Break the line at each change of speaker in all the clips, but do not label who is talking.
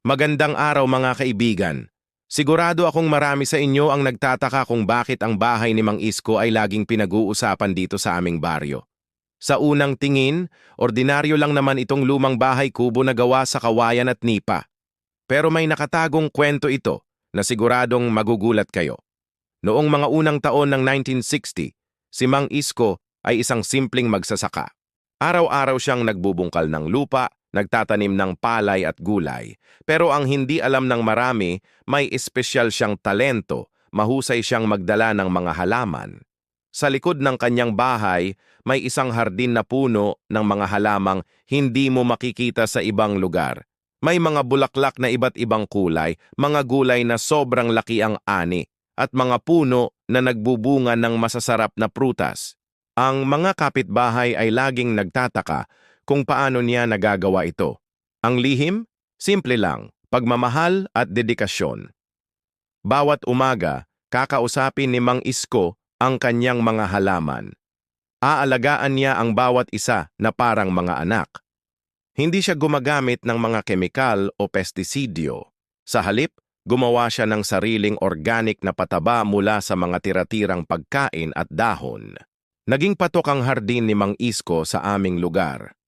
Magandang araw mga kaibigan. Sigurado akong marami sa inyo ang nagtataka kung bakit ang bahay ni Mang Isko ay laging pinag-uusapan dito sa aming baryo. Sa unang tingin, ordinaryo lang naman itong lumang bahay kubo na gawa sa kawayan at nipa. Pero may nakatagong kwento ito na siguradong magugulat kayo. Noong mga unang taon ng 1960, si Mang Isko ay isang simpleng magsasaka. Araw-araw siyang nagbubungkal ng lupa, nagtatanim ng palay at gulay. Pero ang hindi alam ng marami, may espesyal siyang talento, mahusay siyang magdala ng mga halaman. Sa likod ng kanyang bahay, may isang hardin na puno ng mga halamang hindi mo makikita sa ibang lugar. May mga bulaklak na iba't ibang kulay, mga gulay na sobrang laki ang ani, at mga puno na nagbubunga ng masasarap na prutas. Ang mga kapitbahay ay laging nagtataka kung paano niya nagagawa ito. Ang lihim? Simple lang, pagmamahal at dedikasyon. Bawat umaga, kakausapin ni Mang Isko ang kanyang mga halaman. Aalagaan niya ang bawat isa na parang mga anak. Hindi siya gumagamit ng mga kemikal o pestisidyo. Sa halip, gumawa siya ng sariling organic na pataba mula sa mga tira-tirang pagkain at dahon. Naging patok ang hardin ni Mang Isko sa aming lugar.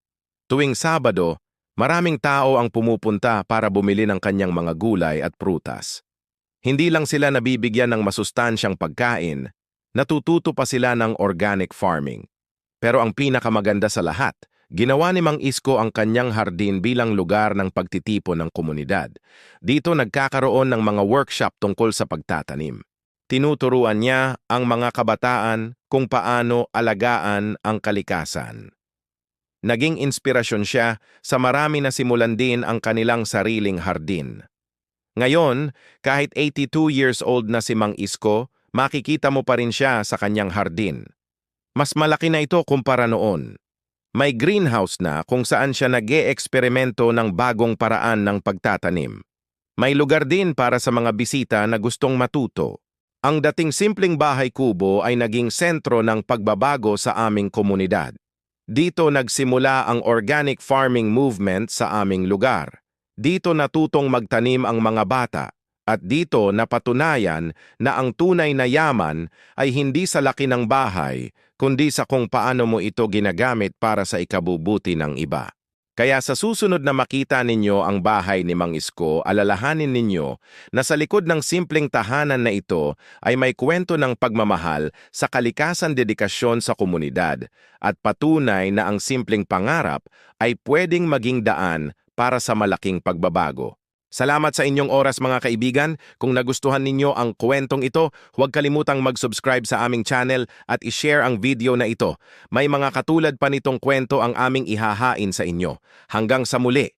Tuwing Sabado, maraming tao ang pumupunta para bumili ng kanyang mga gulay at prutas. Hindi lang sila nabibigyan ng masustansyang pagkain, natututo pa sila ng organic farming. Pero ang pinakamaganda sa lahat, ginawa ni Mang Isko ang kanyang hardin bilang lugar ng pagtitipon ng komunidad. Dito nagkakaroon ng mga workshop tungkol sa pagtatanim. Tinuturuan niya ang mga kabataan kung paano alagaan ang kalikasan. Naging inspirasyon siya sa marami na simulan din ang kanilang sariling hardin. Ngayon, kahit 82 years old na si Mang Isko, makikita mo pa rin siya sa kanyang hardin. Mas malaki na ito kumpara noon. May greenhouse na kung saan siya nag-e-eksperimento ng bagong paraan ng pagtatanim. May lugar din para sa mga bisita na gustong matuto. Ang dating simpleng bahay kubo ay naging sentro ng pagbabago sa aming komunidad. Dito nagsimula ang organic farming movement sa aming lugar. Dito natutong magtanim ang mga bata. At dito napatunayan na ang tunay na yaman ay hindi sa laki ng bahay, kundi sa kung paano mo ito ginagamit para sa ikabubuti ng iba. Kaya sa susunod na makita ninyo ang bahay ni Mang Isko, alalahanin ninyo na sa likod ng simpleng tahanan na ito ay may kwento ng pagmamahal sa kalikasan, dedikasyon sa komunidad at patunay na ang simpleng pangarap ay pwedeng maging daan para sa malaking pagbabago. Salamat sa inyong oras mga kaibigan. Kung nagustuhan ninyo ang kwentong ito, huwag kalimutang mag-subscribe sa aming channel at i-share ang video na ito. May mga katulad pa nitong kwento ang aming ihahain sa inyo. Hanggang sa muli!